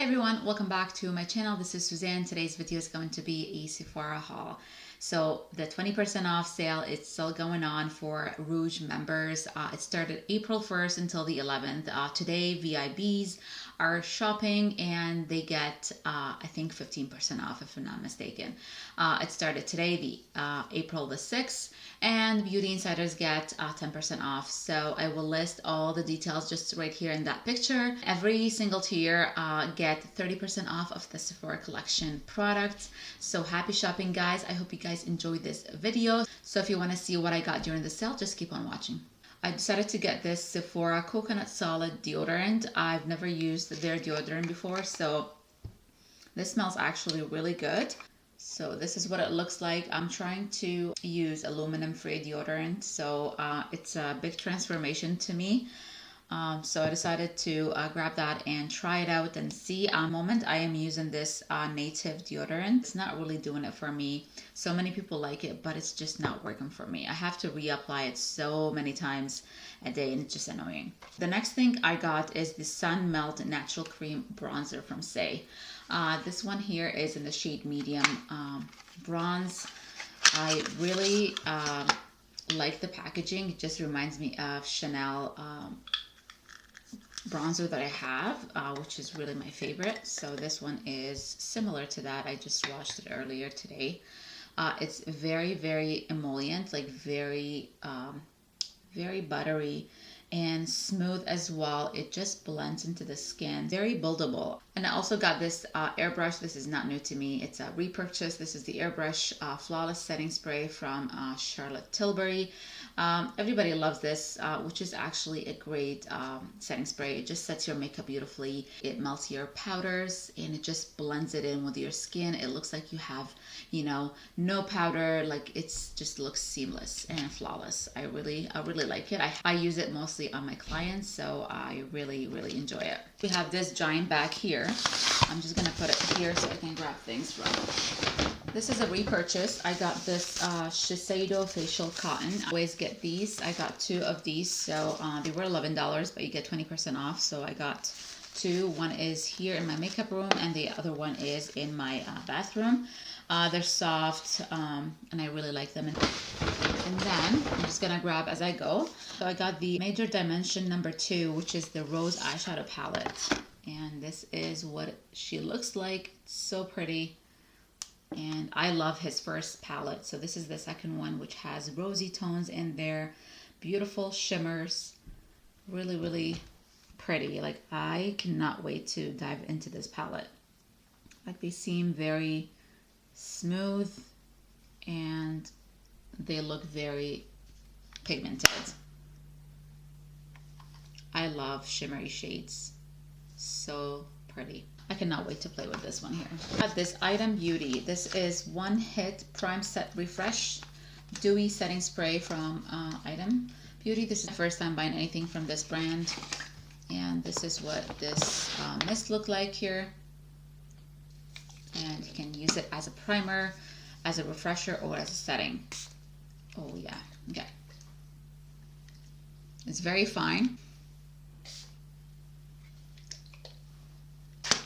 Hey everyone, welcome back to my channel. This is Suzanne. Today's video is going to be a Sephora haul. So the 20% off sale is still going on for Rouge members. It started April 1st until the 11th. Today VIBs are shopping and they get I think 15% off if I'm not mistaken. It started today, the April the 6th, and Beauty Insiders get 10% off. So I will list all the details just right here in that picture. Every single tier get 30% off of the Sephora Collection products. So happy shopping, guys. I hope you guys enjoyed this video. So if you want to see what I got during the sale, just keep on watching. I decided to get this Sephora Coconut Solid Deodorant. I've never used their deodorant before, so this smells actually really good. So this is what it looks like. I'm trying to use aluminum-free deodorant, so it's a big transformation to me. So I decided to grab that and try it out and see. Moment I am using this native deodorant. It's not really doing it for me. So many people like it, but it's just not working for me. I have to reapply it so many times a day and it's just annoying. The next thing I got is the Sun Melt Natural Cream Bronzer from Sae. This one here is in the shade medium bronze. I really like the packaging. It just reminds me of Chanel bronzer that I have, which is really my favorite. So this one is similar to that. I just washed it earlier today. It's very, very emollient, like very buttery and smooth as well. It just blends into the skin. Very buildable. And I also got this airbrush. This is not new to me. It's a repurchase. This is the airbrush flawless setting spray from Charlotte Tilbury. Everybody loves this, which is actually a great setting spray. It just sets your makeup beautifully. It melts your powders and it just blends it in with your skin. It looks like you have, you know, no powder. Like it's just looks seamless and flawless. I really like it. I use it mostly on my clients, so I really enjoy it. We have this giant bag here. I'm just gonna put it here so I can grab things from. This is a repurchase. I got this Shisiedo facial cotton. I always get these. I got 2 of these, so they were $11, but you get 20% off. So I got 2. One is here in my makeup room, and the other one is in my bathroom. They're soft, and I really like them. And then I'm just gonna grab as I go. So I got the Major Dimension number 2, which is the Rose eyeshadow palette, and this is what she looks like. It's so pretty. And I love his first palette. So this is the second one, which has rosy tones in there, beautiful shimmers, really pretty. Like I cannot wait to dive into this palette. Like they seem very smooth and they look very pigmented. I love shimmery shades. So pretty. I cannot wait to play with this one here. I got this Item Beauty. This is One Hit Prime Set Refresh Dewy Setting Spray from Item Beauty. This is the first time buying anything from this brand. And this is what this mist look like here. And you can use it as a primer, as a refresher, or as a setting. Oh yeah, okay. It's very fine.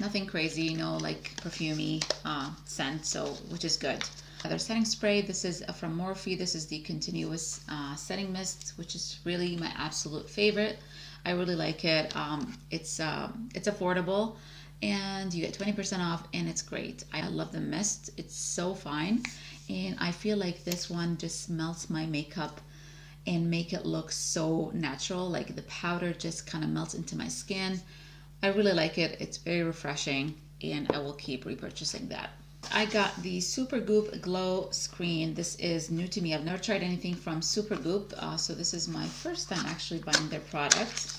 Nothing crazy, no like perfumey scent, so which is good. Another setting spray. This is from Morphe. This is the continuous setting mist, which is really my absolute favorite. I really like it. It's affordable, and you get 20% off, and it's great. I love the mist. It's so fine, and I feel like this one just melts my makeup and make it look so natural. Like the powder just kind of melts into my skin. I really like it. It's very refreshing, and I will keep repurchasing that. I got the Supergoop Glow Screen. This is new to me. I've never tried anything from Supergoop, so this is my first time actually buying their product.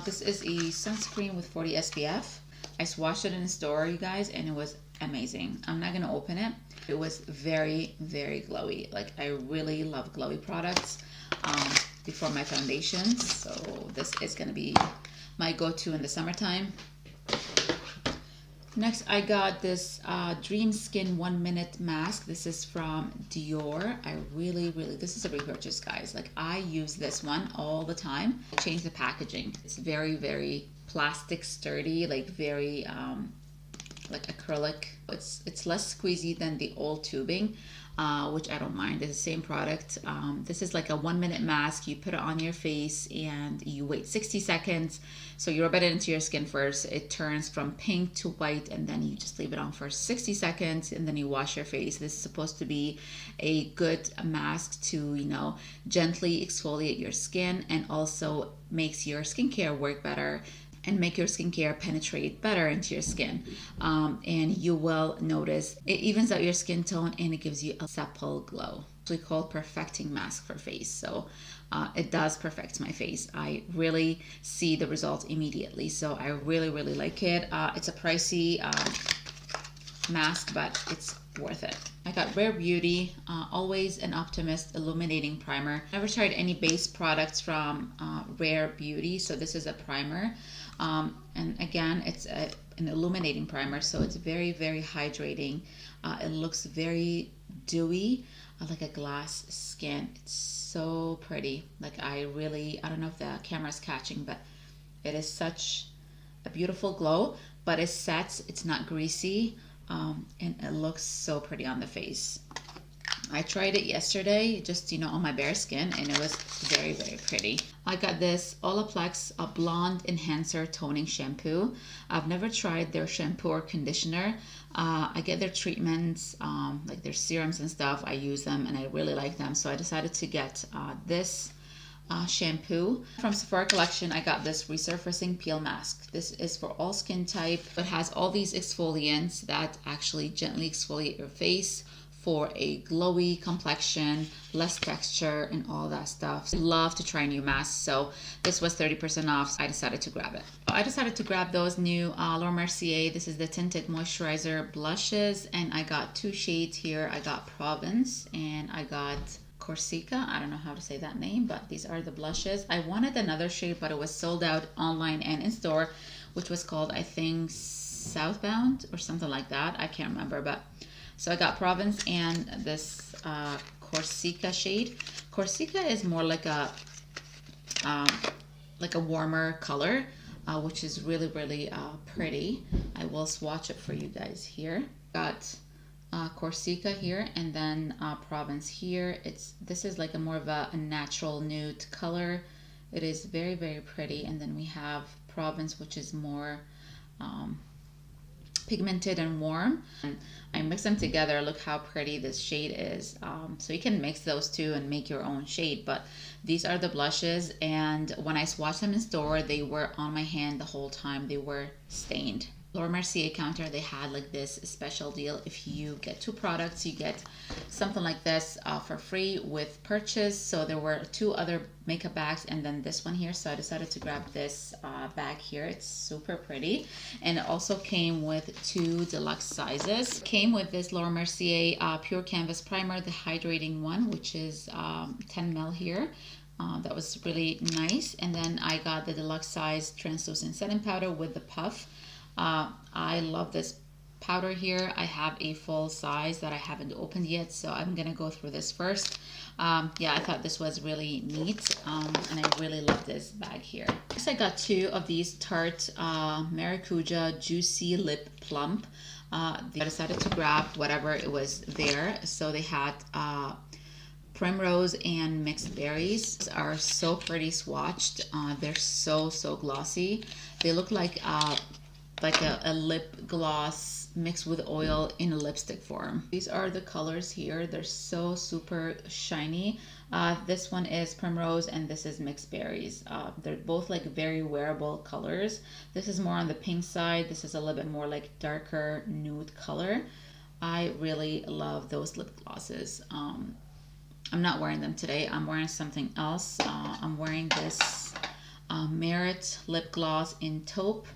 This is a sunscreen with 40 SPF. I swatched it in the store, you guys, and it was amazing. I'm not gonna open it. It was very glowy. Like I really love glowy products before my foundations, so this is gonna be my go-to in the summertime. Next, I got this Dreamskin 1 Minute Mask. This is from Dior. I really, this is a repurchase, guys. Like I use this one all the time. Change the packaging. It's very plastic sturdy, like very like acrylic. It's less squeezy than the old tubing, which I don't mind. It's the same product. This is like a 1-minute mask. You put it on your face and you wait 60 seconds. So you rub it into your skin first. It turns from pink to white, and then you just leave it on for 60 seconds, and then you wash your face. This is supposed to be a good mask to, you know, gently exfoliate your skin, and also makes your skincare work better and make your skincare penetrate better into your skin. And you will notice it evens out your skin tone, and it gives you a supple glow. It's actually called perfecting mask for face. So it does perfect my face. I really see the results immediately. So I really, really like it. It's a pricey mask, but it's worth it. I got Rare Beauty, Always an Optimist Illuminating Primer. Never tried any base products from Rare Beauty, so this is a primer. And again, it's an illuminating primer, so it's very, very hydrating. It looks very dewy, like a glass skin. It's so pretty. Like I don't know if the camera's catching, but it is such a beautiful glow, but it sets, it's not greasy, and it looks so pretty on the face. I tried it yesterday, just, you know, on my bare skin, and it was very, very pretty. I got this Olaplex Blonde Enhancer Toning Shampoo. I've never tried their shampoo or conditioner. I get their treatments, like their serums and stuff. I use them and I really like them. So I decided to get this shampoo. From Sephora Collection, I got this resurfacing peel mask. This is for all skin type. It has all these exfoliants that actually gently exfoliate your face for a glowy complexion, less texture, and all that stuff. I love to try new masks, so this was 30% off, so I decided to grab it. I decided to grab those new Mercier. This is the tinted moisturizer blushes, and I got 2 shades here. I got Provence and I got Corsica. I don't know how to say that name, but these are the blushes. I wanted another shade, but it was sold out online and in store, which was called, I think, Southbound or something like that. I can't remember, but so I got Provence and this Corsica shade. Corsica is more like a warmer color, which is really, really pretty. I will swatch it for you guys here. Got Corsica here, and then Provence here. This is like a more of a natural nude color. It is very, very pretty. And then we have Provence, which is more pigmented and warm. And I mix them together. Look how pretty this shade is. So you can mix those two and make your own shade, but these are the blushes, and when I swatched them in store, they were on my hand the whole time. They were stained. Laura Mercier counter, they had like this special deal. If you get 2 products, you get something like this for free with purchase. So there were 2 other makeup bags and then this one here. So I decided to grab this bag here. It's super pretty. And it also came with 2 deluxe sizes. Came with this Laura Mercier Pure Canvas Primer, the hydrating one, which is 10 ml here. That was really nice. And then I got the deluxe size translucent setting powder with the puff. I love this powder here. I have a full size that I haven't opened yet, so I'm gonna go through this first. Yeah, I thought this was really neat, and I really love this bag here. Next, I got 2 of these Tarte Maracujia Juicy Lip Plump. I decided to grab whatever it was there. So they had Primrose and Mixed Berries. These are so pretty swatched. They're so glossy. They look like a lip gloss mixed with oil in a lipstick form. These are the colors here. They're so super shiny. This one is Primrose and this is Mixed Berries. They're both like very wearable colors. This is more on the pink side. This is a little bit more like darker nude color. I really love those lip glosses. I'm not wearing them today. I'm wearing something else. I'm wearing this Merit lip gloss in taupe,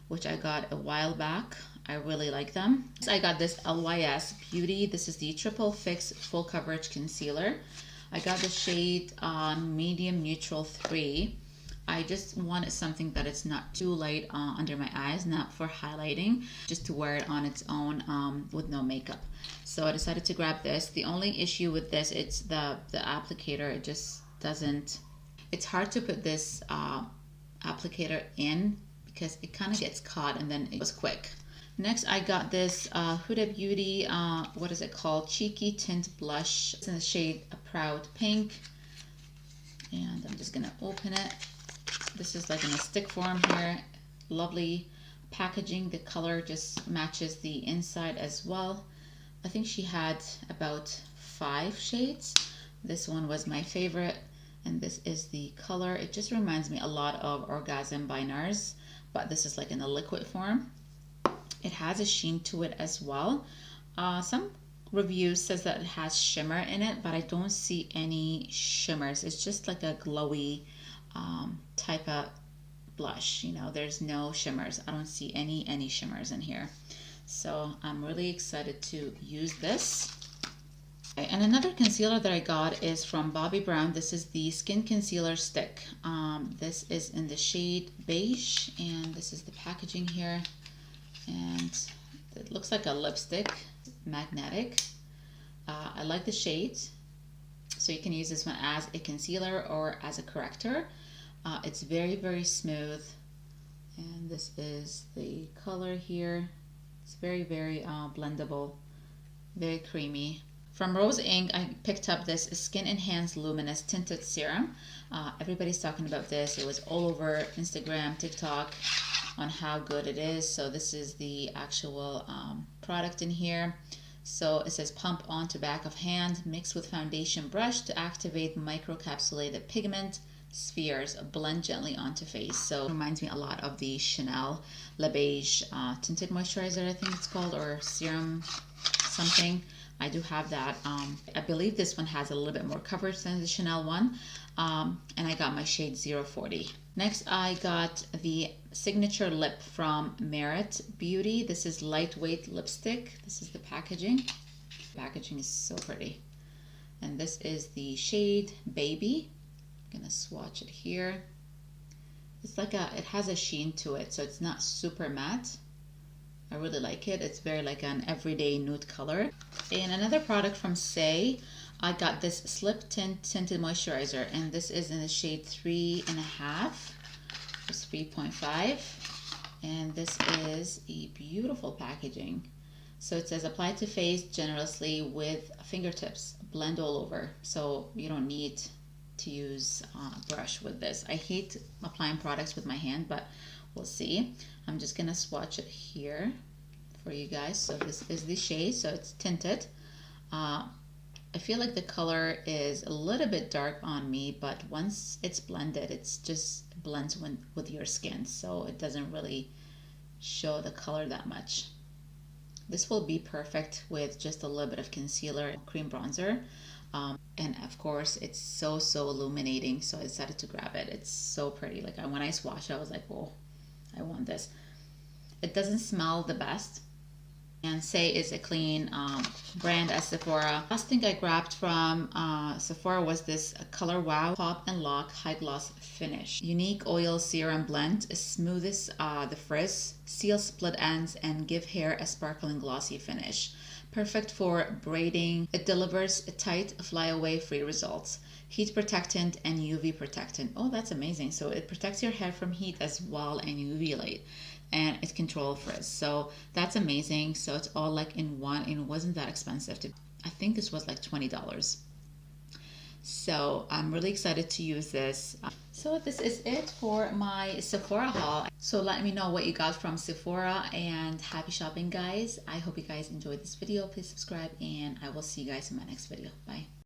which I got a while back. I really like them. So I got this LYS Beauty. This is the Triple Fix Full Coverage Concealer. I got the shade Medium Neutral 3. I just wanted something that it's not too light under my eyes, not for highlighting, just to wear it on its own with no makeup. So I decided to grab this. The only issue with this, it's the applicator. It just doesn't, it's hard to put this applicator in because it kind of gets caught and then it was quick. Next, I got this Huda Beauty, what is it called? Cheeky Tint Blush. It's in the shade Proud Pink. And I'm just gonna open it. This is like in a stick form here. Lovely packaging. The color just matches the inside as well. I think she had about 5 shades. This one was my favorite, and this is the color. It just reminds me a lot of Orgasm by NARS, but this is like in a liquid form. It has a sheen to it as well. Some reviews says that it has shimmer in it, but I don't see any shimmers. It's just like a glowy type of blush. You know, there's no shimmers. I don't see any shimmers in here. So I'm really excited to use this. And another concealer that I got is from Bobbi Brwon. This is the Skin Concealer Stick. This is in the shade Beige, and this is the packaging here. And it looks like a lipstick, magnetic. I like the shade. So you can use this one as a concealer or as a corrector. It's very, very smooth. And this is the color here. It's very, very blendable, very creamy. From Rose Inc, I picked up this Skin Enhanced Luminous Tinted Serum. Everybody's talking about this. It was all over Instagram, TikTok on how good it is. So this is the actual product in here. So it says pump onto back of hand, mix with foundation brush to activate microcapsulated pigment spheres, blend gently onto face. So it reminds me a lot of the Chanel Le Beige tinted moisturizer, I think it's called, or serum something. I do have that. I believe this one has a little bit more coverage than the Chanel one. And I got my shade 040. Next, I got the signature lip from LYS Beauty. This is lightweight lipstick. This is the packaging. The packaging is so pretty. And this is the shade Baby. I'm gonna swatch it here. It's like it has a sheen to it, so it's not super matte. I really like it. It's very like an everyday nude color. And another product from Sae, I got this Slip Tint Tinted Moisturizer, and this is in the shade 3.5. It's 3.5. And this is a beautiful packaging. So it says apply to face generously with fingertips, blend all over. So you don't need to use a brush with this. I hate applying products with my hand, but we'll see. I'm just gonna swatch it here for you guys. So this is the shade, so it's tinted. I feel like the color is a little bit dark on me, but once it's blended, it's just blends with your skin, so it doesn't really show the color that much. This will be perfect with just a little bit of concealer, cream bronzer. And of course, it's so illuminating, so I decided to grab it. It's so pretty. Like when I swatched it, I was like, oh, I want this. It doesn't smell the best, and Sae is a clean brand as Sephora. Last thing I grabbed from Sephora was this Color Wow Pop and Lock High Gloss Finish. Unique oil serum blend, smooths the frizz, seals split ends, and give hair a sparkling glossy finish. Perfect for braiding. It delivers tight, flyaway free results. Heat protectant and UV protectant. Oh, that's amazing. So it protects your hair from heat as well and UV light. And it controls frizz. So that's amazing. So it's all like in one, and it wasn't that expensive. I think this was like $20. So I'm really excited to use this. So this is it for my Sephora haul. So let me know what you got from Sephora, and happy shopping, guys. I hope you guys enjoyed this video. Please subscribe, and I will see you guys in my next video. Bye.